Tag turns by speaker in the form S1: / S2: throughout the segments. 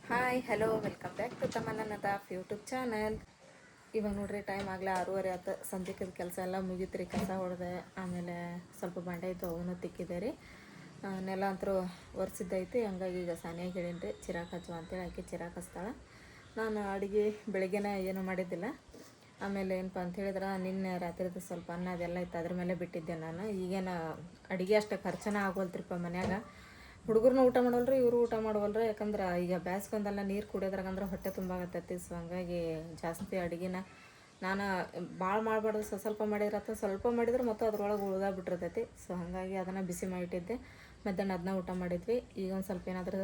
S1: Hi hello welcome back to ತಮ್ಮನ್ನದ YouTube channel. ಇವಾಗ ನೋಡ್ರಿ ಟೈಮ್ ಆಗಲೇ 6:30 ಆಯ್ತು. ಸಂಜೆಕದ ಕೆಲಸ ಎಲ್ಲ ಮುಗೀತು ರೀ. ಕಸ ಹೊಡೆದೆ, ಆಮೇಲೆ ಸ್ವಲ್ಪ ಬಂಡೆ ಇತ್ತು ಅವನು ತಿಕ್ಕಿದೆ ರೀ. ನೆಲ ಅಂತರೂ ಒರೆಸಿದ್ದೈತಿ. ಹಂಗಾಗಿ ಈಗ ಸಾನಿಯಾಗಿ ಹೇಳೀನಿ ರೀ ಚಿರಾಕ್ ಹಚ್ಚುವ ಅಂತೇಳಿ. ಆಕೆ ಚಿರಾಕ್ ಹಚ್ತಾಳೆ. ನಾನು ಅಡುಗೆ ಬೆಳಗ್ಗೆನೇ ಏನೂ ಮಾಡಿದ್ದಿಲ್ಲ. ಆಮೇಲೆ ಏನಪ್ಪ ಅಂತ ಹೇಳಿದ್ರೆ ನಿನ್ನೆ ರಾತ್ರಿದು ಸ್ವಲ್ಪ ಅನ್ನ ಅದೆಲ್ಲ ಇತ್ತು, ಅದ್ರ ಮೇಲೆ ಬಿಟ್ಟಿದ್ದೆ ನಾನು. ಈಗೇನು ಅಡುಗೆ ಅಷ್ಟು ಖರ್ಚನ ಆಗೋಲ್ತ್ರಿಪ್ಪ ಮನ್ಯಾಗ. ಹುಡುಗರನ್ನ ಊಟ ಮಾಡೋಲ್ರಿ, ಇವರು ಊಟ ಮಾಡೋವಲ್ರಿ. ಯಾಕಂದ್ರೆ ಈಗ ಬ್ಯಾಸ್ಕೊಂಡೆಲ್ಲ ನೀರು ಕುಡಿಯೋದ್ರಾಗಂದ್ರೆ ಹೊಟ್ಟೆ ತುಂಬಾಗತ್ತೈತಿ. ಸೊ ಹಂಗಾಗಿ ಜಾಸ್ತಿ ಅಡುಗೆನ ನಾನು ಭಾಳ ಮಾಡಬಾರ್ದು, ಸ್ವಲ್ಪ ಮಾಡಿದ್ರತ್ತ. ಸ್ವಲ್ಪ ಮಾಡಿದ್ರೆ ಮತ್ತು ಅದ್ರೊಳಗೆ ಉಳ್ದಾಗ್ಬಿಟ್ಟಿರ್ತೈತಿ. ಸೊ ಹಾಗಾಗಿ ಅದನ್ನು ಬಿಸಿ ಮಾಡಿಟ್ಟಿದ್ದೆ. ಮಧ್ಯಾಹ್ನ ಅದನ್ನ ಊಟ ಮಾಡಿದ್ವಿ. ಈಗ ಒಂದು ಸ್ವಲ್ಪ ಏನಾದರೂ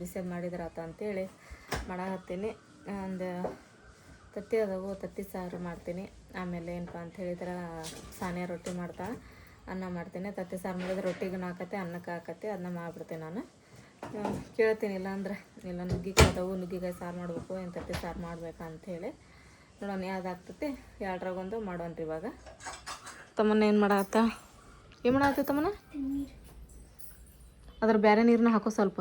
S1: ಬಿಸಿದು ಮಾಡಿದ್ರಾತ ಅಂತೇಳಿ ಮಾಡಾಕತ್ತೀನಿ. ಒಂದು ತತ್ತಿ ಅದಾವು, ತತ್ತಿ ಸಾರು ಮಾಡ್ತೀನಿ. ಆಮೇಲೆ ಏನಪ್ಪ ಅಂತ ಹೇಳಿದ್ರೆ ಸಾನಿಯಾ ರೊಟ್ಟಿ ಮಾಡ್ತಾಳೆ, ಅನ್ನ ಮಾಡ್ತೀನಿ. ತತ್ತಿ ಸಾರು ಮಾಡಿದ್ರೆ ರೊಟ್ಟಿಗೂ ಹಾಕತ್ತೆ, ಅನ್ನಕ್ಕೆ ಹಾಕತ್ತೆ. ಅದನ್ನ ಮಾಡಿಬಿಡ್ತೀನಿ ನಾನು. ಕೇಳ್ತೀನಿ ಇಲ್ಲಾಂದ್ರೆ ಇಲ್ಲ ನುಗ್ಗಿಕಾಯಿ ಅದಾವು, ನುಗ್ಗಿಕಾಯಿ ಸಾರು ಮಾಡಬೇಕು, ಏನು ತತ್ತಿ ಸಾರು ಮಾಡ್ಬೇಕಾ ಅಂಥೇಳಿ ನೋಡೋಣ ಯಾವ್ದು ಆಗ್ತೈತಿ. ಎರಡರಾಗೊಂದು ಮಾಡೋಣ ರೀ. ಇವಾಗ ತಮ್ಮನ್ನ ಏನು ಮಾಡಾತ್ತ, ಏನು ಮಾಡಾತ್ತ ತಮ್ಮನ? ಅದ್ರ ಬೇರೆ ನೀರನ್ನ ಹಾಕೋ ಸ್ವಲ್ಪ.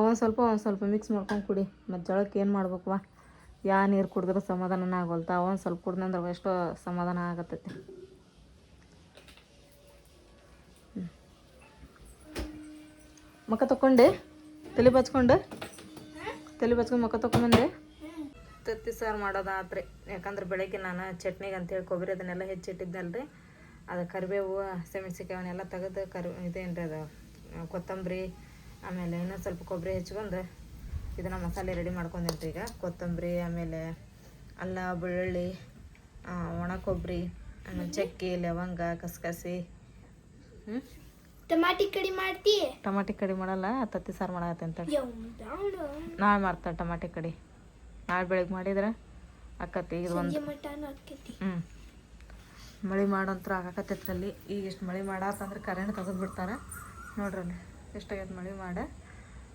S1: ಒಂದು ಸ್ವಲ್ಪ ಮಿಕ್ಸ್ ಮಾಡ್ಕೊಂಡು ಕುಡಿ. ಮತ್ತು ಜಳಕ್ಕೆ ಏನು ಮಾಡ್ಬೇಕವ, ಯಾವ ನೀರು ಕುಡಿದ್ರೆ ಸಮಾಧಾನ ಆಗೋಲ್ತ. ಒಂದು ಸ್ವಲ್ಪ ಕುಡ್ದಂದ್ರೆ ಎಷ್ಟೋ ಸಮಾಧಾನ ಆಗತ್ತೈತಿ. ಮುಖ ತೊಗೊಂಡೆ, ತಲೆ ಬಚ್ಕೊಂಡು ಮುಖ ತೊಗೊಂಬಂದೆ. ತತ್ತಿ ಸಾರು ಮಾಡೋದಾತ್ರಿ. ಯಾಕಂದ್ರೆ ಬೆಳಗ್ಗೆ ನಾನು ಚಟ್ನಿಗೆ ಅಂತೇಳಿ ಕೊಬ್ಬರಿ ಅದನ್ನೆಲ್ಲ ಹೆಚ್ಚಿಟ್ಟಿದ್ದಲ್ರಿ. ಅದು ಕರಿಬೇವು, ಹಸಿಮೆಣ್ಸಿಕಾಯಿ ಅವನ್ನೆಲ್ಲ ತೆಗೆದು ಇದೇನು ರೀ ಅದು ಕೊತ್ತಂಬರಿ, ಆಮೇಲೆ ಇನ್ನೊಂದು ಸ್ವಲ್ಪ ಕೊಬ್ಬರಿ ಹೆಚ್ಕೊಂಡು ಇದನ್ನು ಮಸಾಲೆ ರೆಡಿ ಮಾಡ್ಕೊಂಡಿರ್ತೀವಿ. ಈಗ ಕೊತ್ತಂಬರಿ, ಆಮೇಲೆ ಅಲ್ಲ, ಬೆಳ್ಳುಳ್ಳಿ, ಒಣ ಕೊಬ್ಬರಿ, ಆಮೇಲೆ ಚಕ್ಕೆ, ಲವಂಗ, ಕಸಕಸಿ.
S2: ಟಮಾಟಿ ಕಡಿ ಮಾಡ್ತಿ?
S1: ಟಮಾಟಿ ಕಡಿ ಮಾಡಲ್ಲ, ತತ್ತಿ ಸಾರು ಮಾಡತ್ತೆ ಅಂತ. ನಾಳೆ ಮಾಡ್ತಾರೆ ಟಮಾಟಿ ಕಡಿ. ನಾಳೆ ಬೆಳಗ್ಗೆ ಮಾಡಿದ್ರೆ ಅಕ್ಕತ್ತಿ. ಇದು ಒಂದು ಮಳೆ ಮಾಡೋಂತ್ರ ಆಗಾಕತ್ತೈತ್ರಲ್ಲಿ. ಈಗ ಇಷ್ಟು ಮಳೆ ಮಾಡತ್ತಂದ್ರೆ ಕರೆಂಟ್ ತೆಗೆದುಬಿಡ್ತಾರೆ ನೋಡ್ರಲ್ಲಿ. ಎಷ್ಟಾಗೈತೆ ಮಳೆ ಮಾಡಿ.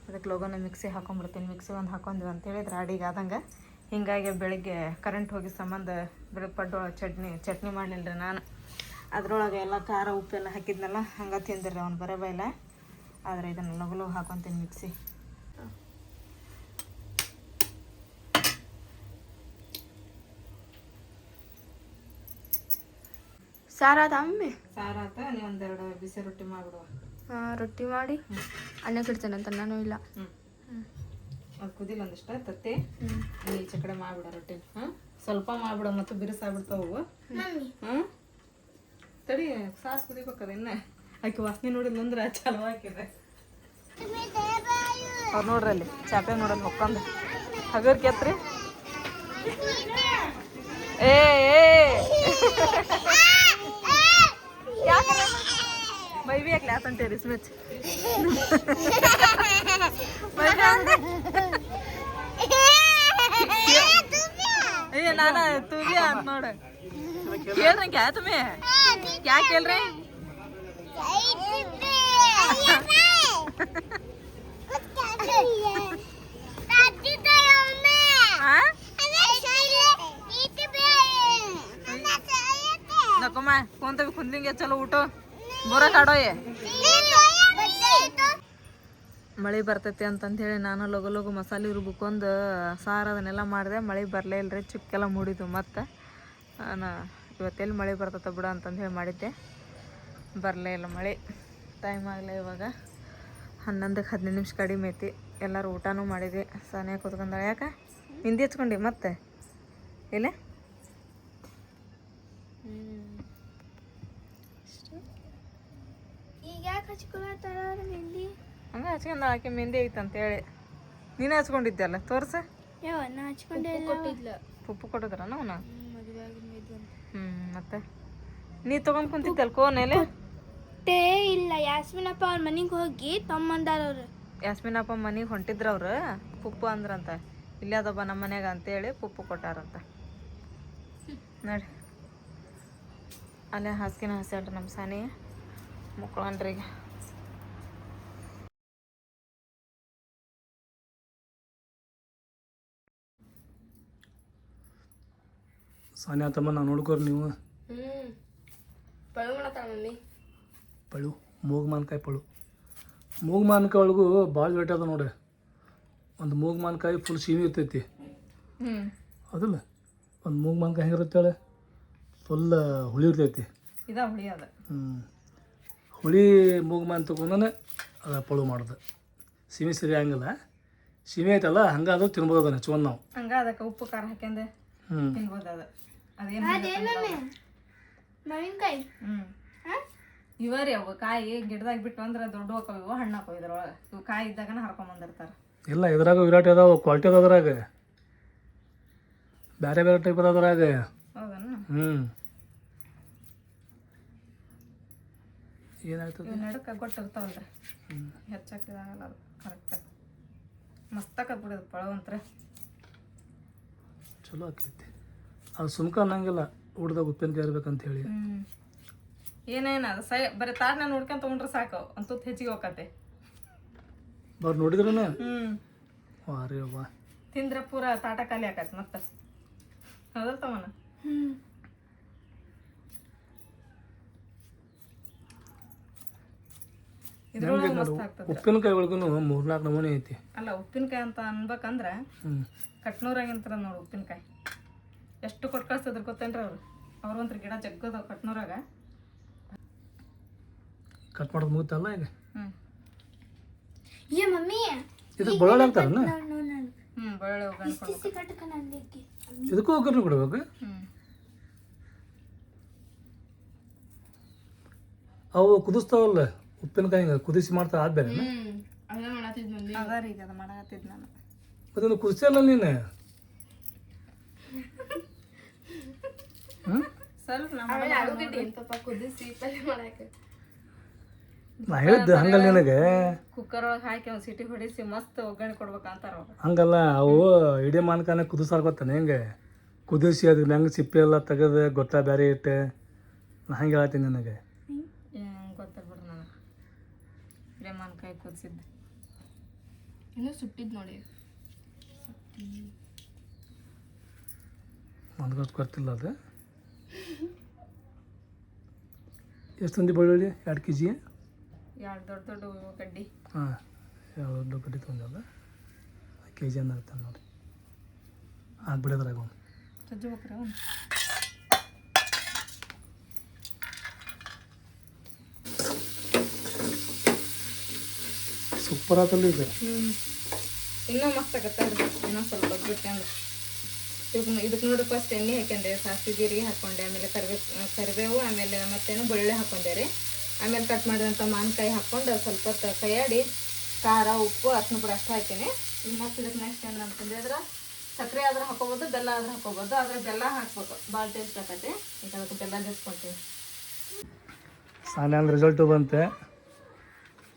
S1: ಅದಕ್ಕೆ ಲೋಗನ ಮಿಕ್ಸಿ ಹಾಕೊಂಡ್ಬಿಡ್ತೀನಿ. ಮಿಕ್ಸಿ ಒಂದು ಹಾಕೊಂಡ್ವಿ ಅಂತೇಳಿದ್ರೆ ಅಡಿಗೆ ಆದಂಗೆ. ಹೀಗಾಗಿ ಬೆಳಗ್ಗೆ ಕರೆಂಟ್ ಹೋಗಿ ಸಂಬಂಧ ಬೆಳಗ್ಗೆ ಪಡ್ಡು ಚಟ್ನಿ ಮಾಡಲಿಲ್ಲ ರೀ ನಾನು. ಅದ್ರೊಳಗೆ ಎಲ್ಲ ಖಾರ ಉಪ್ಪೆಲ್ಲ ಹಾಕಿದ್ನಲ್ಲ, ಹಂಗೆ ತಿಂದಿರಿ ಅವ್ನು ಬರೋ ಬೈಲ. ಆದರೆ ಇದನ್ನು ಲಗು ಹಾಕೊತೀನಿ ಮಿಕ್ಸಿ.
S2: ಸಾರಾದ ಅಮ್ಮೆ?
S1: ಸಾರಾತ. ನೀವು ಒಂದೆರಡು ಬಿಸಿ ರೊಟ್ಟಿ ಮಾಡಿಬಿಡುವ.
S2: ರೊಟ್ಟಿ ಮಾಡಿ ಅನ್ನ ಇಡ್ತೇನಂತ ನಾನು ಇಲ್ಲ.
S1: ಅದು ಕುದಿಲ್ಲ ಒಂದಿಷ್ಟ ತತ್ತಿ ಈಚೆ ಕಡೆ ಮಾಡಿಬಿಡ ರೊಟ್ಟಿ. ಸ್ವಲ್ಪ ಮಾಡಿಬಿಡ, ಮತ್ತು ಬಿರುಸಾಗ್ಬಿಡ್ತಾವು. ತಡಿ, ಸಾರು ಕುದಿಬೇಕದ ಇನ್ನು. ಆಕೆ ವಾಸನೆ ನೋಡಿಲ್ಲ ಅಂದ್ರೆ ಚಲೋ ಹಾಕಿದೆ. ಅವ್ರು ನೋಡ್ರಿ ಅಲ್ಲಿ ಚಾಪೆ ನೋಡಲ್ಲಿ ಹೊಕ್ಕೊಂದು ಹಗರ್ ಕೆತ್ರಿ. ಏ ಯಾಕೆ ಮೈಬಿ ಯಾಕೆ ಲ್ಯಾತಂತೇರಿ ಸ್ಮಿಚ್ ಏ ನಾನು ತೂಗಿ ಅಂತ ನೋಡ. ಕೇಳ್ರಿ ಕ್ಯಾ ತುಮೆ, ಕ್ಯಾ ಕೇಳ್ರಿ? नको माय कोणतं बी खुंदलिंगे चलो उठो ಬೋರ ಕಾಡೋಯೆ. ಮಳೆ ಬರ್ತೈತಿ ಅಂತಂದು ಹೇಳಿ ನಾನು ಲಗು ಮಸಾಲೆ ರುಬ್ಕೊಂಡು ಸಾರು ಅದನ್ನೆಲ್ಲ ಮಾಡಿದೆ. ಮಳೆ ಬರಲೇ ಇಲ್ಲರಿ, ಚುಕ್ಕೆಲ್ಲ ಮೂಡಿತು. ಮತ್ತು ನಾನು ಇವತ್ತೆಲ್ಲಿ ಮಳೆ ಬರ್ತೈತೆ ಬಿಡ ಅಂತಂದು ಹೇಳಿ ಮಾಡಿದ್ದೆ. ಬರಲೇ ಇಲ್ಲ ಮಳೆ. ಟೈಮ್ ಆಗಲೇ ಇವಾಗ 11ಕ್ಕೆ 15 ನಿಮಿಷ ಕಡಿಮೆ ಐತಿ. ಎಲ್ಲರೂ ಊಟನೂ ಮಾಡಿದ್ವಿ. ಸಾನಿಯಾ ಕೂತ್ಕೊಂಡಾಳೆ. ಯಾಕೆ ಹಿಂದಿ ಹಚ್ಕೊಂಡು ಮತ್ತೆ ಇಲ್ಲ? ಹಂಗೆ ಹಚ್ಕೊಂಡ ಆಕೆ ಮೆಹಂದಿ ಐತೆ ಅಂತೇಳಿ. ನೀನೇ ಹಚ್ಕೊಂಡಿದ್ದಲ್ಲ, ತೋರ್ಸ. ಪುಪ್ಪು ಕೊಟ್ಟಿದ್ರ ಅವನ? ಮತ್ತೆ ನೀ ತಗೊಂಡ್ ಕುಂತಿದ್ದಲ್ಲ ಕೋನೇಲೆ?
S2: ಇಲ್ಲ, ಯಾಸ್ಮಿನಪ್ಪ ಅವ್ರ ಮನೆಗೆ ಹೋಗಿ ತಮ್ಮಂದಾರ ಅವ್ರು.
S1: ಯಾಸ್ಮಿನಪ್ಪ ಮನೆಗೆ ಹೊಂಟಿದ್ರ ಅವ್ರು. ಪುಪ್ಪು ಅಂದ್ರಂತ, ಇಲ್ಲೇ ಅದಬ್ಬ ನಮ್ಮ ಮನ್ಯಾಗ ಅಂತೇಳಿ ಪುಪ್ಪು ಕೊಟ್ಟಾರಂತ ನೋಡಿ. ಅಲ್ಲೇ ಹಾಸಿಗೆನ ಹಸ್ಯಾಳ್ರಿ ನಮ್ಮ ಸಾನಿ ಮುಕ್ಳನ್ರಿಗೆ.
S3: ಸಾನಿಯಾ ತಮ್ಮ ನಾವು ನೋಡ್ಕೋರಿ ನೀವು.
S2: ಪಳು ಮಾಡತ್ತಾಳ ಮಮ್ಮಿ.
S3: ಪಳು ಮೂಗು ಮಾನ್ಕಾಯಿ ಪಳು. ಮೂಗು ಮಾನ್ಕಾಯಿ ಒಳಗೂ ಭಾಳ ರೇಟ್ ಅದ ನೋಡಿ. ಒಂದು ಮೂಗು ಮಾನ್ಕಾಯಿ ಫುಲ್ ಸೀಮೆ ಇರ್ತೈತಿ
S1: ಹ್ಞೂ
S3: ಅದಲ್ಲ ಒಂದು ಮೂಗು ಮಾನ್ಕಾಯಿ ಹೆಂಗಿರುತ್ತೆ ಹೇಳಿ ಫುಲ್ ಹುಳಿ ಇರ್ತೈತಿ
S1: ಇದಾ ಹುಳಿ ಅದ
S3: ಹುಳಿ ಮೂಗು ಮಾನ್ ತೊಗೊಂಡೇ ಅದು ಪಳು ಮಾಡೋದು ಸೀಮೆ ಸರಿ ಹಂಗಲ್ಲ ಸೀಮೆ ಐತಲ್ಲ ಹಂಗೆ ಅದು ತಿನ್ಬೋದು ಅದನ್ನ ಹೆಚ್ಕೊಂಡು ನಾವು
S1: ಹಂಗೆ ಅದಕ್ಕೆ ಉಪ್ಪು ಖಾರ ಹಾಕ್ಯಂದು ತಿನ್ಬೋದು ಅದು ಅದೇನು
S2: ಮಾವಿನಕಾಯಿ
S1: ಇವರಿ ಅವು ಕಾಯಿ ಗಿಡದಾಗ ಬಿಟ್ಟು ಅಂದ್ರೆ ದೊಡ್ಡ ಹಾಕವು ಇವು ಹಣ್ಣು ಹಾಕವು ಇದ್ರೊಳಗೆ ಇವು ಕಾಯಿ ಇದ್ದಾಗನ ಹರ್ಕೊಂಬಂದಿರ್ತಾರೆ
S3: ಇಲ್ಲ ಇದ್ರಾಗ ವಿರಾಟ್ ಅದಾವ ಕ್ವಾಲಿಟಿ ಅದ ಅದ್ರಾಗ ಬೇರೆ ಬೇರೆ ಟೈಪ್ ಅದ ಅದ್ರಾಗ
S1: ಹೌದನ್ನ
S3: ಏನಾಯ್ತದ
S1: ಇವು ನಡಕ್ಕೆ ಗೊಟ್ಟಿರ್ತಾವಲ್ರಿ ಹೆಚ್ಚಾಕಿದಾಗಲ್ಲ ಅದು ಕರೆಕ್ಟಾಗಿ ಮಸ್ತಾಕತ್ ಬಿಡೋದು ಪಳವಂತ್ರ
S3: ಚಲೋ ಆಕೈತಿ ಅದು ಸುಮ್ಕ ಅನ್ನಂಗಿಲ್ಲ ಊಟದಾಗ ಉಪ್ಪಿನಕಾಯಿ ಇರ್ಬೇಕಂತ ಹೇಳಿ
S1: ಏನೇನು ಅದು ಬರೀ ತಾಟ್ನ ನೋಡ್ಕೊಂಡ್ ತೊಗೊಂಡ್ರೆ ಸಾಕು ಅಂತೂ ಹೆಚ್ಚಿಗೆ ಹೋಗತ್ತೆ
S3: ಅವ್ರು ನೋಡಿದ್ರೂ ವಾರೇ ವಾ
S1: ತಿಂದ್ರೆ ಪೂರ ತಾಟ ಖಾಲಿ ಆಕತ್ ಮತ್ತೆ ಹೌದಲ್ತವನ ಇದ್ರೊಳಗೆ ಮಸ್ತ್ ಆಗ್ತದೆ
S3: ಉಪ್ಪಿನಕಾಯಿ ಒಳಗೂ 3-4 ನಮೂನೆ ಐತಿ
S1: ಅಲ್ಲ ಉಪ್ಪಿನಕಾಯಿ ಅಂತ ಅನ್ಬೇಕಂದ್ರೆ ಕಟ್ನೂರಾಗಿಂತರ ನೋಡು ಉಪ್ಪಿನಕಾಯಿ ಎಷ್ಟು ಕೊಟ್ಟು ಕಳ್ಸಿದ್ರು ಗೊತ್ತೇನ್ರಿ ಅವ್ರು ಒಂಥರ ಗಿಡ ಜಗ್ಗದ ಕಟ್ನೂರಾಗ
S3: ಕಟ್ ಮಾಡೋದು ಮುಗಿತಲ್ಲ ಈಗ
S2: ಏ ಮಮ್ಮಿ
S3: ಇದು ಬಳ್ಳೊಳ್ಳಿ ಹಾಕ್ತಾರಲ್ಲ
S1: ಬೆಳ್ಳುಳ್ಳಿ ಒಗ್ಗರಣೆ
S3: ಇದಕ್ಕೂ ಒಗ್ಗರಣೆ ಕೊಡ್ಬೇಕು ಅವು ಕುದಿಸ್ತಾವಲ್ಲ ಉಪ್ಪಿನಕಾಯಿ ಹಿಂಗೆ ಕುದಿಸಿ ಮಾಡ್ತಾ ಆದ ಬೇರೆ
S1: ಅದ ರೀ ಈಗ ಅದು ಮಾಡಕತ್ತಿದ್ ನಾನು
S3: ಅದನ್ನು ಕುದಿಸಲ್ಲ ನೀನು
S1: ಸ್ವಲ್ಪ
S3: ನಾ ಹೇಳಿದ್ದೆ ಹಂಗಲ್ಲ ನಿನಗೆ
S1: ಕುಕ್ಕರ್ ಒಳಗೆ ಹಾಕಿ ಒಂದು ಸಿಟಿ ಹೊಡಿಸಿ ಮಸ್ತ್ ಒಗ್ಗರಣೆ ಕೊಡ್ಬೇಕಂತಾರ ಅವ್ರು
S3: ಹಂಗಲ್ಲ ಅವು ಇಡೀ ಮಾನ್ಕಾನೆ ಕುದಿಸಾರ ಗೊತ್ತಾನೆ ಹೆಂಗೆ ಕುದಿಸಿ ಅದು ಹೆಂಗೆ ಸಿಪ್ಪೆ ಎಲ್ಲ ತೆಗೆದು ಗೊತ್ತ ಬೇರೆ ಇಟ್ಟೆ ನಾ ಹಂಗೆ ಹೇಳ್ತೀನಿ ನನಗೆ
S1: ಗೊತ್ತಿಲ್ಲ ಬಿಡ್ರಿ ನನಗೆ ಇಡೇ ಮಾನ್ಕಾಯಿ ಕುದಿಸಿದ್ದು
S2: ಇನ್ನೂ ಸುಟ್ಟಿದ್ ನೋಡಿ
S3: ನನಗಷ್ಟು ಗೊತ್ತಿಲ್ಲ ಅದು ಎಷ್ಟು ತಂದಿ ಬೆಳ್ಳುಳ್ಳಿ 2 kg
S1: 2 ದೊಡ್ಡ ದೊಡ್ಡ ಗಡ್ಡಿ
S3: ಹಾಂ 2 ದೊಡ್ಡ ಗಡ್ಡಿ ತೊಗೊಂಡಲ್ಲ kg ಅಂದಾಗ್ತಾನೆ ನೋಡಿ ಆಗ್ಬಿಡೋದ್ರಾಗ ಒಂದು
S1: ಸಜ್ಜು ಹೋಗ್ರಿ ಅವನು
S3: ಸೂಪರ್ ಆತಲ್ಲ ಇದು
S1: ಇನ್ನೂ ಮಸ್ತ್ ಆಗತ್ತೆ ಇನ್ನೂ ಸ್ವಲ್ಪ ಬಿಟ್ಕೊಂಡು ಇದಕ್ಕೆ ನೋಡಿ ಫಸ್ಟ್ ಎಣ್ಣೆ ಹಾಕ್ಯಂಡೆ ಸಾಸಿವೆ ಜೀರಿಗೆ ಹಾಕ್ಕೊಂಡೆ ಆಮೇಲೆ ಕರಿಬೇವು ಆಮೇಲೆ ಮತ್ತೇನು ಬೆಳ್ಳುಳ್ಳಿ ಹಾಕ್ಕೊಂಡೆ ರೀ ಆಮೇಲೆ ಕಟ್ ಮಾಡಿದಂಥ ಮಾನ್ಕಾಯಿ ಹಾಕ್ಕೊಂಡು ಸ್ವಲ್ಪ ಹೊತ್ತು ಕೈಯಾಡಿ ಖಾರ ಉಪ್ಪು ಅರ್ಶಿನ ಪುಡಿ ಅಷ್ಟು ಹಾಕೀನಿ ಮತ್ತು ಇದಕ್ಕೆ ನೆಕ್ಸ್ಟ್ ಏನು ಅಂತಂದ್ರೆ ಅದ್ರ ಸಕ್ಕರೆ ಆದ್ರೆ ಹಾಕೋಬೋದು ಬೆಲ್ಲ ಆದ್ರೆ ಹಾಕೋಬೋದು ಆದರೆ ಬೆಲ್ಲ ಹಾಕ್ಬೇಕು ಭಾಳ ಟೇಸ್ಟ್ ಆಗತ್ತೆ ಈಗ ಅದಕ್ಕೆ ಬೆಲ್ಲ ಜಸ್ಕೊಳ್ತೀನಿ
S3: ಸಾನ್ಯಾನ ರಿಸಲ್ಟು ಬಂತೆ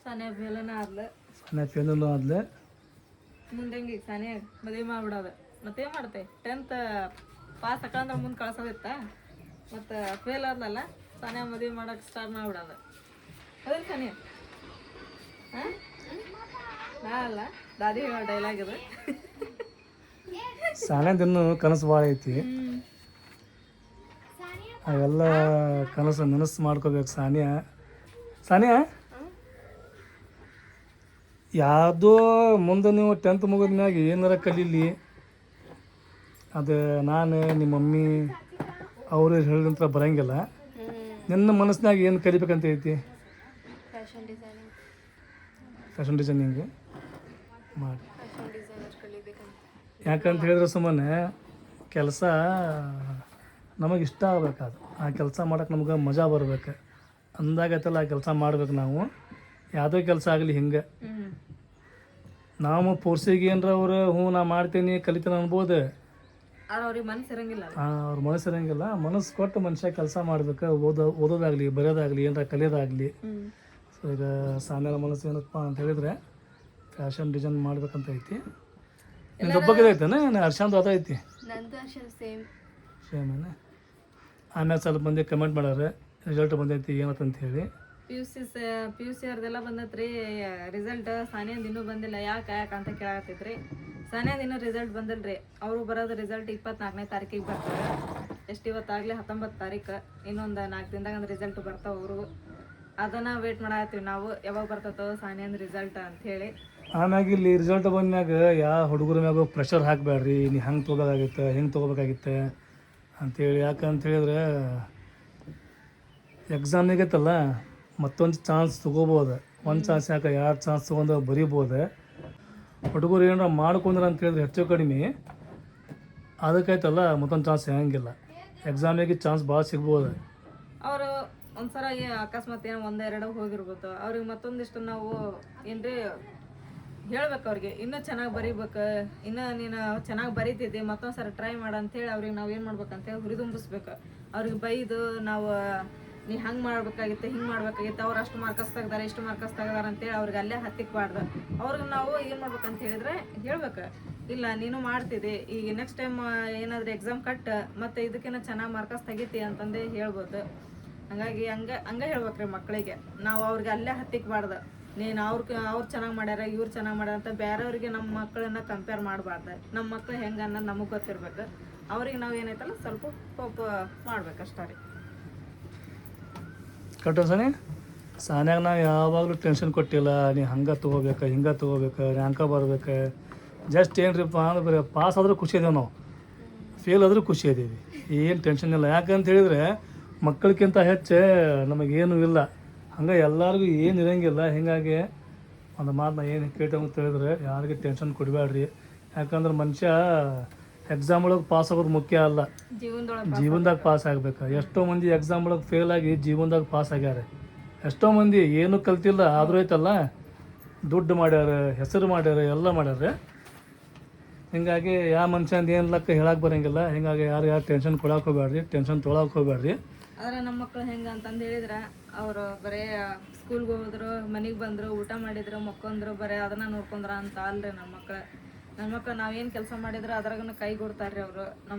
S1: ಸಾನ್ಯಾ ಬೆಲ್ಲನ ಆದ್ಲು
S3: ಸಾನ್ಯಾ ಫೇಲೂ ಆದ್ಲೆ
S1: ಮುಂದೆ ಹೆಂಗೆ ಸಾನ್ಯಾ ಮದುವೆ ಮಾಡ್ಬಿಡೋದು ಮತ್ತೇನು ಮಾಡ್ತೆ 10th ಪಾಸ್ ಹಾಕಂದ್ರೆ ಮುಂದೆ ಕಳ್ಸೋದಿತ್ತ ಮತ್ತು ಫೇಲ್ ಆದ್ಲಲ್ಲ ಸಾನ್ಯಾ ಮದುವೆ ಮಾಡೋಕೆ ಸ್ಟಾರ್ಟ್ ಮಾಡ್ಬಿಡೋದು ಅದೇ ಸಾನ್ಯಾ ಹಾಂ ನಾ ಅಲ್ಲ ದಾದಿ ಹೇಳೋ ಡೈಲಾಗ್ ಇದು
S3: ಸಾನ್ಯಾದಿನ್ನು ಕನಸು ಭಾಳ ಐತಿ ಅವೆಲ್ಲ ಕನಸು ನನಸು ಮಾಡ್ಕೋಬೇಕು ಸಾನ್ಯಾ ಯಾವುದೋ ಮುಂದೆ ನೀವು 10th ಮುಗಿದ್ಮ್ಯಾಗ ಏನಾರ ಕಲೀಲಿ ಅದು ನಾನು ನಿಮ್ಮ ಮಮ್ಮಿ ಅವರು ಹೇಳಿದಂತ ಬರೋಂಗಿಲ್ಲ ನಿನ್ನ ಮನಸ್ಸಿನಾಗ ಏನು ಕಲಿಬೇಕಂತ ಐತಿ ಫ್ಯಾಷನ್ ಡಿಸೈನಿಂಗ್ ಮಾಡಿ ಯಾಕಂತ ಹೇಳಿದ್ರೆ ಸುಮ್ಮನೆ ಕೆಲಸ ನಮಗೆ ಇಷ್ಟ ಆಗ್ಬೇಕಾದು ಆ ಕೆಲಸ ಮಾಡೋಕೆ ನಮ್ಗೆ ಮಜಾ ಬರ್ಬೇಕು ಅಂದಾಗತ್ತಲ್ಲ ಆ ಕೆಲಸ ಮಾಡ್ಬೇಕು ನಾವು ಯಾವುದೋ ಕೆಲಸ ಆಗಲಿ ಹಿಂಗೆ ನಾವು ಪೋರ್ಸಿಗೆ ಏನರ ಅವ್ರು ನಾ ಮಾಡ್ತೀನಿ ಕಲಿತೀನಿ ಅನ್ಬೋದು
S1: ಅವ್ರಿಗೆ ಮನಸ್ಸು ಇರಂಗಿಲ್ಲ
S3: ಅವ್ರ ಮನಸ್ಸು ಇರಂಗಿಲ್ಲ ಮನಸ್ಸು ಕೊಟ್ಟು ಮನುಷ್ಯ ಕೆಲಸ ಮಾಡ್ಬೇಕು ಓದೋದಾಗಲಿ ಬರೆಯೋದಾಗಲಿ ಏನಾರ ಕಲಿಯೋದಾಗಲಿ ಸೊ ಈಗ ಸಾನ್ಯಾನ ಮನಸ್ಸು ಏನಪ್ಪ ಅಂತ ಹೇಳಿದ್ರೆ ಫ್ಯಾಷನ್ ಡಿಸೈನ್ ಮಾಡ್ಬೇಕಂತ ಐತಿ ನಿಂದು ಒಬ್ಬಕ್ಕೆ ಐತೇನೆ ಹರ್ಷಂದು ಅದ ಐತಿ ಸೇಮ್ ಏನ ಆಮೇಲೆ ಸ್ವಲ್ಪ ಮಂದಿ ಕಮೆಂಟ್ ಮಾಡ್ಯಾರ ರಿಸಲ್ಟ್ ಬಂದೈತಿ ಏನಂತ ಹೇಳಿ
S1: ಪಿ ಯು ಸಿ ಅವ್ರದ್ದೆಲ್ಲ ಬಂದತ್ರಿ ರಿಸಲ್ಟ್ ಸಾನ್ಯಾಂದು ಇನ್ನೂ ಬಂದಿಲ್ಲ ಯಾಕೆ ಅಂತ ಕೇಳಾಕತ್ತೈತ್ರಿ ಸಾನ್ಯಾಂದು ಇನ್ನೂ ರಿಸಲ್ಟ್ ಬಂದಿಲ್ರಿ ಅವರು ಬರೋದು ರಿಸಲ್ಟ್ 24ನೇ ತಾರೀಕಿಗೆ ಬರ್ತಾರೆ ಎಷ್ಟು ಇವತ್ತಾಗಲಿ 19 ತಾರೀಕು ಇನ್ನೊಂದು 4 ದಿನದಾಗ ಒಂದು ರಿಸಲ್ಟ್ ಬರ್ತಾವೆ ಅವರು ಅದನ್ನು ವೇಟ್ ಮಾಡತ್ತೀವಿ ನಾವು ಯಾವಾಗ ಬರ್ತದೋ ಸಾನ್ಯಾಂದು ರಿಸಲ್ಟ್ ಅಂಥೇಳಿ
S3: ಆಮ್ಯಾಗ ಇಲ್ಲಿ ರಿಸಲ್ಟ್ ಬಂದ್ಮ್ಯಾಗ ಯಾವ ಹುಡುಗರ ಮ್ಯಾಗ ಪ್ರೆಷರ್ ಹಾಕಬೇಡ್ರಿ ನೀ ಹಂಗೆ ತೊಗೋಬೇಕಾಗಿತ್ತೆ ಹೆಂಗೆ ತೊಗೋಬೇಕಾಗಿತ್ತೆ ಅಂಥೇಳಿ. ಯಾಕಂತ ಹೇಳಿದ್ರೆ ಎಕ್ಸಾಮಿಗೈತಲ್ಲ ಮತ್ತೊಂದು ಚಾನ್ಸ್ ತೊಗೋಬೋದು. ಒಂದು ಚಾನ್ಸ್ ಯಾಕೆ 2 ಚಾನ್ಸ್ ತೊಗೊಂಡು ಬರೀಬೋದು. ಹುಡುಗರು ಏನಾರ ಮಾಡ್ಕೊಂಡ್ರೆ ಅಂತ ಹೇಳಿದ್ರೆ ಹೆಚ್ಚು ಕಡಿಮೆ ಅದಕ್ಕಾಯ್ತಲ್ಲ ಮತ್ತೊಂದು ಚಾನ್ಸ್ ಸಿಗಂಗಿಲ್ಲ. ಎಕ್ಸಾಮಿಗೆ ಚಾನ್ಸ್ ಭಾಳ ಸಿಗ್ಬೋದು.
S1: ಅವರು ಒಂದ್ಸಲ ಅಕಸ್ಮಾತ್ ಏನೋ 1-2 ಹೋಗಿರ್ಬೋದು, ಅವ್ರಿಗೆ ಮತ್ತೊಂದಿಷ್ಟು ನಾವು ಏನ್ರಿ ಹೇಳ್ಬೇಕು ಅವ್ರಿಗೆ ಇನ್ನೂ ಚೆನ್ನಾಗಿ ಬರೀಬೇಕು, ಇನ್ನೂ ನೀನು ಚೆನ್ನಾಗಿ ಬರೀತಿದ್ದೆ ಮತ್ತೊಂದು ಸರಿ ಟ್ರೈ ಮಾಡು ಅಂತೇಳಿ ಅವ್ರಿಗೆ ನಾವು ಏನು ಮಾಡ್ಬೇಕಂತೇಳಿ ಹುರಿದುಂಬಿಸ್ಬೇಕು. ಅವ್ರಿಗೆ ಬೈದು ನಾವು ನೀ ಹಂಗೆ ಮಾಡ್ಬೇಕಾಗಿತ್ತು ಹಿಂಗೆ ಮಾಡ್ಬೇಕಾಗಿತ್ತು, ಅವ್ರು ಅಷ್ಟು ಮಾರ್ಕಸ್ ತೆಗ್ದಾರೆ ಇಷ್ಟು ಮಾರ್ಕಸ್ ತೆಗ್ದಾರೆ ಅಂತೇಳಿ ಅವ್ರಿಗೆ ಅಲ್ಲೇ ಹತ್ತಿಕ್ಬಾರ್ದು. ಅವ್ರಿಗೆ ನಾವು ಏನು ಮಾಡ್ಬೇಕಂತ ಹೇಳಿದ್ರೆ ಹೇಳ್ಬೇಕು, ಇಲ್ಲ ನೀನು ಮಾಡ್ತಿದ್ದೆ ಈಗ ನೆಕ್ಸ್ಟ್ ಟೈಮ್ ಏನಾದರೂ ಎಕ್ಸಾಮ್ ಕಟ್ಟು ಮತ್ತು ಇದಕ್ಕಿಂತ ಚೆನ್ನಾಗಿ ಮಾರ್ಕಸ್ ತೆಗಿತಿ ಅಂತಂದು ಹೇಳ್ಬೋದು. ಹಂಗಾಗಿ ಹಂಗೆ ಹೇಳ್ಬೇಕ್ರಿ ಮಕ್ಕಳಿಗೆ. ನಾವು ಅವ್ರಿಗೆ ಅಲ್ಲೇ ಹತ್ತಿಕ್ಬಾರ್ದು, ನೀನು ಅವ್ರು ಚೆನ್ನಾಗಿ ಮಾಡ್ಯಾರ ಇವ್ರು ಚೆನ್ನಾಗಿ ಮಾಡ್ಯಾರ ಅಂತ ಬೇರೆಯವ್ರಿಗೆ ನಮ್ಮ ಮಕ್ಕಳನ್ನ ಕಂಪೇರ್ ಮಾಡಬಾರ್ದು. ನಮ್ಮ ಮಕ್ಳು ಹೆಂಗೆ ಅನ್ನೋದು ನಮಗೆ ಗೊತ್ತಿರ್ಬೇಕು. ಅವ್ರಿಗೆ ನಾವು ಏನೈತಲ್ಲ ಸ್ವಲ್ಪ ಕೋಪ ಮಾಡ್ಬೇಕು ಅಷ್ಟೇ ರೀ.
S3: ಕರೆಕ್ಟ್ ಸನಿ ಸಾನ್ಯಾಗ ನಾವು ಯಾವಾಗಲೂ ಟೆನ್ಷನ್ ಕೊಟ್ಟಿಲ್ಲ, ನೀ ಹಂಗೆ ತೊಗೋಬೇಕು ಹಿಂಗೆ ತೊಗೋಬೇಕು ರ್ಯಾಂಕ ಬರ್ಬೇಕು. ಜಸ್ಟ್ ಏನ್ರಿಪ್ಪ ಅಂದ್ರೆ ಬರೀ ಪಾಸ್ ಆದರೂ ಖುಷಿ ಇದೇವೆ ನಾವು, ಫೇಲ್ ಆದರೂ ಖುಷಿ ಇದ್ದೀವಿ, ಏನು ಟೆನ್ಷನ್ ಇಲ್ಲ. ಯಾಕಂತ ಹೇಳಿದ್ರೆ ಮಕ್ಕಳಿಗಿಂತ ಹೆಚ್ಚು ನಮಗೇನು ಇಲ್ಲ, ಹಂಗೆ ಎಲ್ಲರಿಗೂ ಏನು ಇರೋಂಗಿಲ್ಲ. ಹೀಗಾಗಿ ಒಂದು ಮಾತನ್ನ ಏನು ಕೇಳ್ತಂತ ಹೇಳಿದ್ರೆ ಯಾರಿಗೆ ಟೆನ್ಷನ್ ಕೊಡಬೇಡ್ರಿ. ಯಾಕಂದ್ರೆ ಮನುಷ್ಯ ಎಕ್ಸಾಮ್ ಒಳಗೆ ಪಾಸ್ ಆಗೋದು ಮುಖ್ಯ ಅಲ್ಲ, ಜೀವನದಾಗ ಪಾಸ್ ಆಗ್ಬೇಕು. ಎಷ್ಟೋ ಮಂದಿ ಎಕ್ಸಾಮ್ ಒಳಗೆ ಫೇಲ್ ಆಗಿ ಜೀವನದಾಗ ಪಾಸ್ ಆಗ್ಯಾರ. ಎಷ್ಟೋ ಮಂದಿ ಏನೂ ಕಲ್ತಿಲ್ಲ ಆದರೂ ಐತಲ್ಲ ದುಡ್ಡು ಮಾಡ್ಯಾರ, ಹೆಸರು ಮಾಡ್ಯಾರ, ಎಲ್ಲ ಮಾಡ್ಯಾರ. ಹೀಗಾಗಿ ಯಾವ ಮನುಷ್ಯಂದು ಏನು ಲೆಕ್ಕ ಹೇಳಕ್ಕೆ ಬರೋಂಗಿಲ್ಲ. ಹೀಗಾಗಿ ಯಾರು ಟೆನ್ಷನ್ ಕೊಡಕ್ಕೆ ಹೋಗ್ಬೇಡ್ರಿ, ಟೆನ್ಷನ್ ತೊಗೊಳಕ್ಕೆ ಹೋಗ್ಬೇಡ್ರಿ.
S1: ಆದರೆ ನಮ್ಮ ಮಕ್ಕಳು ಹೆಂಗೆ ಅಂತಂದು ಹೇಳಿದ್ರೆ ಅವರು ಬರೀ ಸ್ಕೂಲ್ಗೆ ಹೋದ್ರು ಮನೆಗೆ ಬಂದರು ಊಟ ಮಾಡಿದ್ರು ಮಕ್ಕೊಂಡ್ರು ಬರೀ ಅದನ್ನು ನೋಡ್ಕೊಂಡ್ರ ಅಂತ ಅಲ್ರಿ. ನಮ್ಮ ಮಕ್ಕಳು ನಾವೇನು ಕೆಲಸ ಮಾಡಿದ್ರೆ ಅದ್ರಾಗನು ಕೈಗೂಡ್ತಾರೆ ಅವರು.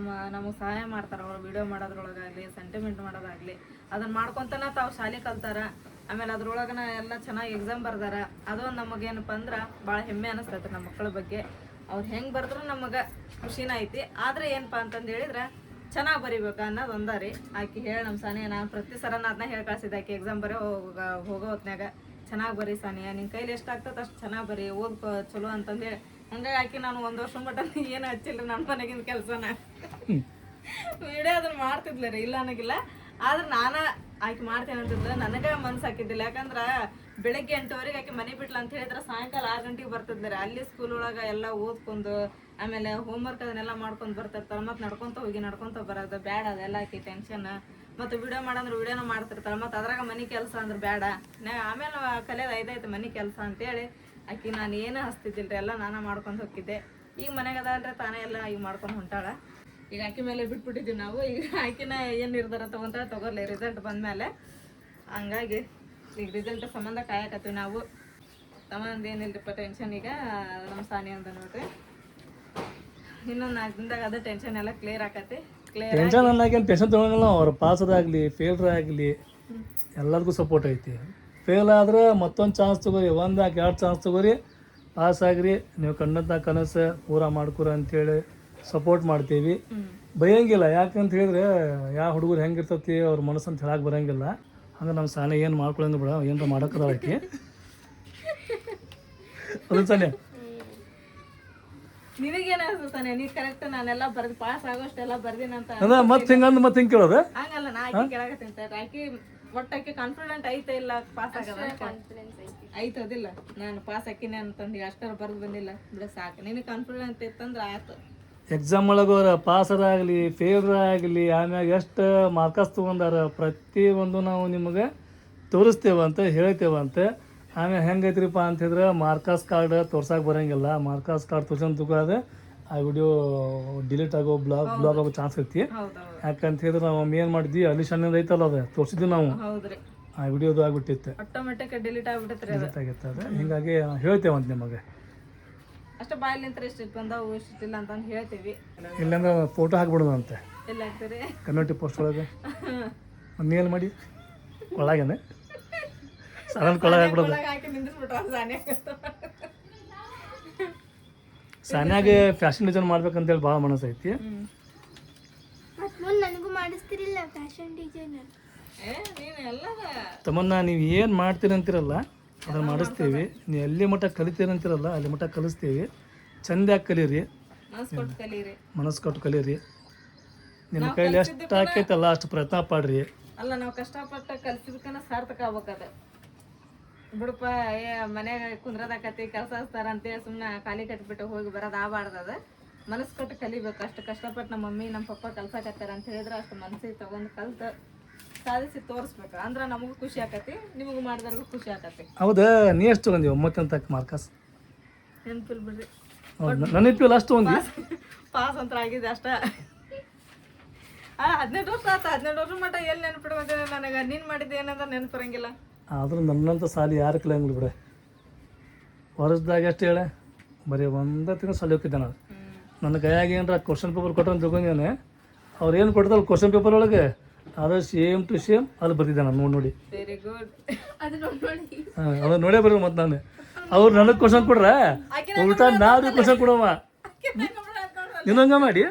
S1: ನಮಗೆ ಸಹಾಯ ಮಾಡ್ತಾರೆ ಅವರು. ವಿಡಿಯೋ ಮಾಡೋದ್ರೊಳಗಾಗಲಿ ಸೆಂಟಿಮೆಂಟ್ ಮಾಡೋದಾಗಲಿ ಅದನ್ನು ಮಾಡ್ಕೊತಾನೆ ತಾವು ಶಾಲೆ ಕಲ್ತಾರೆ. ಆಮೇಲೆ ಅದ್ರೊಳಗನ ಎಲ್ಲ ಚೆನ್ನಾಗಿ ಎಕ್ಸಾಮ್ ಬರ್ದಾರ. ಅದೊಂದು ನಮಗೇನಪ್ಪ ಅಂದ್ರೆ ಭಾಳ ಹೆಮ್ಮೆ ಅನಿಸ್ತೈತೆ ನಮ್ಮ ಮಕ್ಕಳ ಬಗ್ಗೆ. ಅವ್ರು ಹೆಂಗೆ ಬರೆದ್ರು ನಮಗೆ ಖುಷಿನ ಐತಿ. ಆದರೆ ಏನಪ್ಪ ಅಂತಂದು ಹೇಳಿದ್ರೆ ಚೆನ್ನಾಗಿ ಬರಿಬೇಕು ಅನ್ನೋದು ಒಂದಾರಿ. ಆಕೆ ಹೇಳಿ ನಮ್ಮ ಸಾನಿಯ ನಾನು ಪ್ರತಿ ಸಲ ಅದನ್ನ ಹೇಳಿ ಕಳಿಸಿದ್ದೆ. ಆಕೆ ಎಕ್ಸಾಮ್ ಹೋಗೋ ಹೊತ್ನ್ಯಾಗ ಚೆನ್ನಾಗಿ ಬರೀ ಸಾನಿಯ, ನಿನ್ನ ಕೈಲಿ ಎಷ್ಟು ಆಗ್ತದೆ ಅಷ್ಟು ಚೆನ್ನಾಗಿ ಬರೀ ಓದ್ಕೋ ಚಲೋ ಅಂತಂದೇಳಿ. ಹಂಗಾಗಿ ಆಕೆ ನಾನು 1 ವರ್ಷ ಮಟ್ಟ ಏನು ಹಚ್ಚಿಲ್ಲ ನನ್ನ ಮನೆಗಿನ ಕೆಲಸನ ವಿಡಿಯೋ ಅದನ್ನು ಮಾಡ್ತಿದ್ಲ ರೀ, ಇಲ್ಲ ಅನ್ನೋಗಿಲ್ಲ. ಆದ್ರೆ ನಾನು ಆಕೆ ಮಾಡ್ತೇನೆ ಅಂತಿದ್ಲು, ನನಗೆ ಮನ್ಸು ಹಾಕಿದ್ದಿಲ್ಲ. ಯಾಕಂದ್ರೆ ಬೆಳಗ್ಗೆ 8 ಆಕೆ ಮನೆ ಬಿಟ್ಲ ಅಂತ ಹೇಳಿದ್ರೆ ಸಾಯಂಕಾಲ 6 ಗಂಟೆಗೆ ಬರ್ತಿದ್ದಾರೆ. ಅಲ್ಲಿ ಸ್ಕೂಲ್ ಒಳಗೆ ಎಲ್ಲ ಓದ್ಕೊಂಡು ಆಮೇಲೆ ಹೋಮ್ವರ್ಕ್ ಅದನ್ನೆಲ್ಲ ಮಾಡ್ಕೊಂಡು ಬರ್ತಿರ್ತಾರೆ. ಮತ್ತು ನಡ್ಕೊತ ಬರೋದು ಬೇಡ, ಅದೆಲ್ಲ ಆಕೆ ಟೆನ್ಷನ್. ಮತ್ತು ವಿಡಿಯೋ ಮಾಡಂದ್ರೆ ವಿಡಿಯೋನ ಮಾಡ್ತಿರ್ತಾಳೆ. ಮತ್ತು ಅದ್ರಾಗ ಮನೆ ಕೆಲಸ ಅಂದ್ರೆ ಬೇಡ, ಆಮೇಲೆ ಕಲಿಯೋದು ಐದಾಯ್ತು ಮನೆ ಕೆಲಸ ಅಂತೇಳಿ ಆಕೆ ನಾನು ಏನು ಹಚ್ತಿದ್ದಿಲ್ಲ ರೀ, ಎಲ್ಲ ನಾನು ಮಾಡ್ಕೊಂಡು ಹೋಗಿದ್ದೆ. ಈಗ ಮನೆಗೆ ಅದಲ್ರಿ ತಾನೇ ಎಲ್ಲ ಈಗ ಮಾಡ್ಕೊಂಡು ಹೊಂಟಾಳ. ಈಗ ಆಕೆ ಮೇಲೆ ಬಿಟ್ಬಿಟ್ಟಿದ್ದೀವಿ ನಾವು. ಈಗ ಆಕಿನ ಏನು ನಿರ್ಧಾರ ತೊಗೊಂತಾಳೆ ತೊಗೊರ್ಲಿ ರಿಸಲ್ಟ್ ಬಂದಮೇಲೆ. ಹಂಗಾಗಿ ಈಗ ರಿಸಲ್ಟ್ ಸಂಬಂಧ ಕಾಯಕತ್ತೀವಿ ನಾವು. ಸಂಬಂಧ ಏನಿಲ್ಲರಿಪ್ಪ ಟೆನ್ಷನ್. ಈಗ ನಮ್ಮ ಸಾನಿ ಅಂತ ನೋಡ್ರಿ ಇನ್ನೊಂದು 4 ದಿನದಾಗ ಅದು ಟೆನ್ಷನ್ ಎಲ್ಲ ಕ್ಲಿಯರ್ ಆಕತಿ.
S3: ಟೆನ್ಷನ್ ಅನ್ನೋಕೇನು ಟೆನ್ಷನ್ ತೊಗೊಳಂಗಿಲ್ಲ. ಅವ್ರು ಪಾಸದಾಗಲಿ ಫೇಲ್ರ್ ಆಗಲಿ ಎಲ್ಲರಿಗೂ ಸಪೋರ್ಟ್ ಐತಿ. ಫೇಲ್ ಆದ್ರೆ ಮತ್ತೊಂದು ಚಾನ್ಸ್ ತೊಗೋರಿ, 1-2 ಚಾನ್ಸ್ ತೊಗೋರಿ, ಪಾಸ್ ಆಗ್ರಿ. ನೀವು ಕಂಡಂಥ ಕನಸು ಪೂರ ಮಾಡ್ಕೊರ ಅಂಥೇಳಿ ಸಪೋರ್ಟ್ ಮಾಡ್ತೀವಿ, ಬೈಯಂಗಿಲ್ಲ. ಯಾಕಂತ ಹೇಳಿದ್ರೆ ಯಾವ ಹುಡುಗರು ಹೆಂಗಿರ್ತತಿ ಅವ್ರ ಮನಸ್ಸಂತ ಹೇಳಕ್ಕೆ ಬರೋಂಗಿಲ್ಲ. ಹಂಗೆ ನಮ್ಮ ಸಾನೆ ಏನು ಮಾಡ್ಕೊಳ್ಳೋದು ಬಿಡ, ಏನಾರ ಮಾಡೋಕ್ಕದ ಆಕಿ ಅದು ಸಾನೆ.
S1: ನಿನಗೇನು ಅನ್ಸುತ್ತಾನೆ ನೀ ಕರೆಕ್ಟ್ ನಾನೆಲ್ಲ ಬರ್ದು ಪಾಸ್ ಆಗೋಷ್ಟೆಲ್ಲ ಬರ್ದಿನಂತ
S3: ಅದ ಮತ್ತೆ ಹಿಂಗಂದು ಮತ್ತೆ ಹಿಂಗೆ ಕೇಳೋದು
S1: ಹಂಗಲ್ಲ. ನಾ ಆಕಿ ಕೇಳಕತ್ತೀನಿ ಆಕಿ ಒಟ್ಟಾಕಿ ಕಾನ್ಫಿಡೆಂಟ್ ಐತೆ ಇಲ್ಲ ಪಾಸ್ ಆಗದ ಐತದಿಲ್ಲ. ನಾನು ಪಾಸ್ ಹಾಕಿನಿ ಅಂತಂದು ಅಷ್ಟರ ಬರ್ದು ಬಂದಿಲ್ಲ ಬಿಡ ಸಾಕು. ನಿನಗೆ ಕಾನ್ಫಿಡೆಂಟ್ ಇತ್ತಂದ್ರೆ ಆಯ್ತು.
S3: ಎಕ್ಸಾಮ್ ಒಳಗೆ ಪಾಸರಾಗಲಿ ಫೇಲ್ರಾಗಲಿ ಆಮ್ಯಾಗ ಎಷ್ಟು ಮಾರ್ಕಸ್ ತೊಗೊಂಡಾರ ಪ್ರತಿಯೊಂದು ನಾವು ನಿಮಗೆ ತೋರಿಸ್ತೇವಂತ ಹೇಳ್ತೇವಂತೆ. ಆಮೇಲೆ ಹೆಂಗೈತ್ರಿಪ್ಪ ಅಂತಿದ್ರೆ ಮಾರ್ಕಸ್ ಕಾರ್ಡ್ ತೋರ್ಸಕ್ಕೆ ಬರೋಂಗಿಲ್ಲ. ಮಾರ್ಕಸ್ ಕಾರ್ಡ್ ತೋರ್ಸಂತ ತಗೋದು ಆ ವಿಡಿಯೋ ಡಿಲೀಟ್ ಆಗೋ ಬ್ಲಾಗ್ ಆಗೋ ಚಾನ್ಸ್ ಐತಿ. ಯಾಕಂತ ಹೇಳಿದ್ರೆ ನಾವು ಏನು ಮಾಡಿದ್ವಿ ಅಲ್ಲಿ ಸಣ್ಣ ಐತಲ್ಲ ಅದು ತೋರಿಸಿದ್ವಿ ನಾವು, ಆ ವಿಡಿಯೋದು ಆಗ್ಬಿಟ್ಟಿತ್ತು,
S1: ಆಟೋಮೆಟಿಕ್ ಡಿಲೀಟ್ ಆಗ್ಬಿಟ್ಟೈತ್ರಿ.
S3: ಡಿಲೀಟ್ ಆಗಿತ್ತು ಅದು. ಹೀಗಾಗಿ ಹೇಳ್ತೇವಂತ ನಿಮಗೆ
S1: ಅಷ್ಟೇ ಬಾಯಲ್ಲಿಂತ ಇಷ್ಟು ಬಂದಾವು ಇಷ್ಟಿಲ್ಲ ಅಂತಂದು ಹೇಳ್ತೀವಿ.
S3: ಇಲ್ಲಾಂದ್ರೆ ಫೋಟೋ ಹಾಕ್ಬಿಡೋದಂತೆ
S1: ಎಲ್ಲ ಆಗ್ತದೆ
S3: ಕಮ್ಯುನಿಟಿ ಪೋಸ್ಟ್ ಒಳಗೆ. ಒಂದು ಮೇಲ್ ಮಾಡಿ ಒಳಗೇನೆ ಸಡನ್ ಕೊಳಗೆ ಹಾಕ್ಬಿಡೋದು.
S1: ಹಾಕಿ ನಿಂದಿಸ್ಬಿಟ್ರ
S3: ಸಾನ್ಯಾಗೆ ಫ್ಯಾಷನ್ ಡಿಸೈನ್ ಮಾಡ್ಬೇಕಂತೇಳಿ ಭಾಳ ಮನಸ್ಸು ಐತಿ.
S2: ನನಗೂ ಮಾಡಿಸ್ತಿರಿಲ್ಲ ಫ್ಯಾಷನ್ ಡಿಸೈನರ್
S3: ತಮ್ಮನ್ನ ನೀವು ಏನು ಮಾಡ್ತೀರಿ ಅಂತಿರಲ್ಲ ಅದನ್ನು ಮಾಡಿಸ್ತೀವಿ. ನೀವು ಎಲ್ಲಿ ಮಟ್ಟ ಕಲಿತೀರಿ ಅಂತಿರಲ್ಲ ಅಲ್ಲಿ ಮಟ್ಟ ಕಲಿಸ್ತೀವಿ. ಚಂದಾಗಿ ಕಲೀರಿ,
S1: ಮನಸ್ಸು ಕೊಟ್ಟು ಕಲೀರಿ.
S3: ಮನಸ್ಸು ಕೊಟ್ಟು ಕಲೀರಿ. ನಿಮ್ಮ ಕೈಲಿ ಎಷ್ಟು ಆಕೈತಲ್ಲ ಅಷ್ಟು ಪ್ರಯತ್ನ ಪಡ್ರಿ.
S1: ಅಲ್ಲ ನಾವು ಕಷ್ಟಪಟ್ಟು ಕಲ್ಸಿದ್ಕನ ಸಾರ್ಥಕ ಆಗ್ಬೇಕದ. ಬಿಡಪ್ಪ ಮನ್ಯಾಗ ಕುಂದ್ರದಾಕತಿ ಕೆಲಸ ಹಚ್ತಾರ ಅಂತೇಳಿ ಸುಮ್ಮನೆ ಖಾಲಿ ಕಟ್ಬಿಟ್ಟು ಹೋಗಿ ಬರೋದು ಆಗಬಾರ್ದದ. ಮನಸ್ಸು ಕೊಟ್ಟು ಕಲಿಬೇಕು. ಅಷ್ಟು ಕಷ್ಟಪಟ್ಟು ನಮ್ಮ ಮಮ್ಮಿ ನಮ್ಮ ಪಪ್ಪ ಕಲ್ಸಕತ್ತಾರ ಅಂತ ಹೇಳಿದ್ರೆ ಅಷ್ಟು ಮನಸ್ಸಿಗೆ ತಗೊಂಡು ಕಲ್ತು ಸಾಧಿಸಿ ತೋರಿಸ್ಬೇಕು. ಅಂದ್ರೆ ನಮಗೂ ಖುಷಿ ಆಕತಿ, ನಿಮಗೂ ಮಾಡಿದವ್ರಿಗೂ ಖುಷಿ ಆಕತಿ.
S3: ಹೌದಾ? ನೀ ಎಷ್ಟು ತೊಗೊಂಡಿ 9ನೇ ತಕ್ಕ ಮಾರ್ಕಸ್?
S1: ನೆನಪಿಲ್ ಬಿಡ್ರಿ,
S3: ನನ್ನ ಇಪ್ಪಿಲ್ಲ ಅಷ್ಟು ತೊಗೊಂಡಿ.
S1: ಪಾಸ್ ಅಂತ ಆಗಿದೆ ಅಷ್ಟ. 18 ವರ್ಷ ಆತ. 18 ವರ್ಷ ಮಟ್ಟ ಎಲ್ಲಿ ನೆನಪಿಡ್ಬೇಕು ನನಗೆ. ನೀನು ಮಾಡಿದ್ದು ಏನಂದ್ರೆ ನೆನಪಿರಂಗಿಲ್ಲ.
S3: ಆದ್ರೂ ನನ್ನಂತ ಸಾಲಿ ಯಾರು ಕಲಿಯಂಗಿಲ್ಲ ಬಿಡ. ವರ್ಷದಾಗ ಎಷ್ಟು ಹೇಳ, ಬರೀ 1 ತಿಂಗಳು ಸಾಲಿ ಹೋಗಿದ್ದೆ ನಾನು. ನನ್ನ ಕೈಯಾಗ ಏನಾರ ಕ್ವಶನ್ ಪೇಪರ್ ಕೊಟ್ಟು ಅಂತ ತಿಳ್ಕೊಂಡೇನೆ. ಅವ್ರು ಏನು ಕೊಡ್ತಲ್ಲ ಕ್ವಶನ್ ಪೇಪರ್ ಒಳಗೆ ಅದು ಸೇಮ್ ಟು ಸೇಮ್ ಅಲ್ಲಿ ಬರ್ತಿದ್ದೆ ನಾನು ನೋಡಿ.
S1: Very good.
S3: ಹಾಂ, ಅದನ್ನು ನೋಡೇ ಬರೋ ಮತ್ತು ನಾನು. ಅವ್ರು ನನಗೆ ಕ್ವಶನ್ ಕೊಡ್ರ ಉಲ್ಟಾ ನಾವು ಕ್ವಶನ್ ಕೊಡವ. ನೀನಂಗ ಮಾಡಿ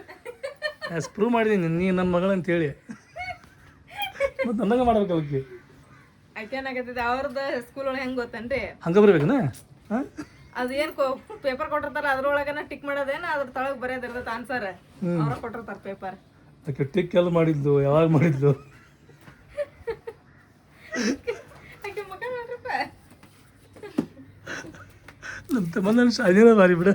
S3: ಪ್ರೂವ್ ಮಾಡಿದೀನಿ ನೀ ನನ್ನ ಮಗಳು ಅಂತೇಳಿ. ಮತ್ತು ನನ್ನಂಗೆ ಮಾಡ್ಬೇಕಲ್ಲಕ್ಕೆ.
S1: ಆಕೇನಾಗತ್ತಿದೆ ಅವ್ರದ್ದು ಸ್ಕೂಲ್ ಒಳಗೆ ಹೆಂಗೆ ಗೊತ್ತೇನ್ರಿ?
S3: ಹಂಗೆ ಬರ್ಬೇಕನ? ಹಾಂ,
S1: ಅದು ಏನು ಪೇಪರ್ ಕೊಟ್ಟಿರ್ತಾರ ಅದ್ರೊಳಗನ ಟಿಕ್ ಮಾಡೋದೇನ ಅದ್ರ ತಳಗ್ ಬರೆಯೋದಿರ್ತೈತೆ ಆನ್ಸರ್. ಅವ್ರ ಕೊಟ್ಟಿರ್ತಾರ ಪೇಪರ್.
S3: ಆಕೆ ಟಿಕ್ ಎಲ್ಲ ಮಾಡಿದ್ಲು, ಯಾವಾಗ ಮಾಡಿದ್ಲು?
S1: ಆಕೆ ಮುಖ ನೋಡ್ರಪ್ಪ.
S3: ನಮ್ಮ ತಮ್ಮ ಶಾದಿನ ಬಾರಿ ಬಿಡ.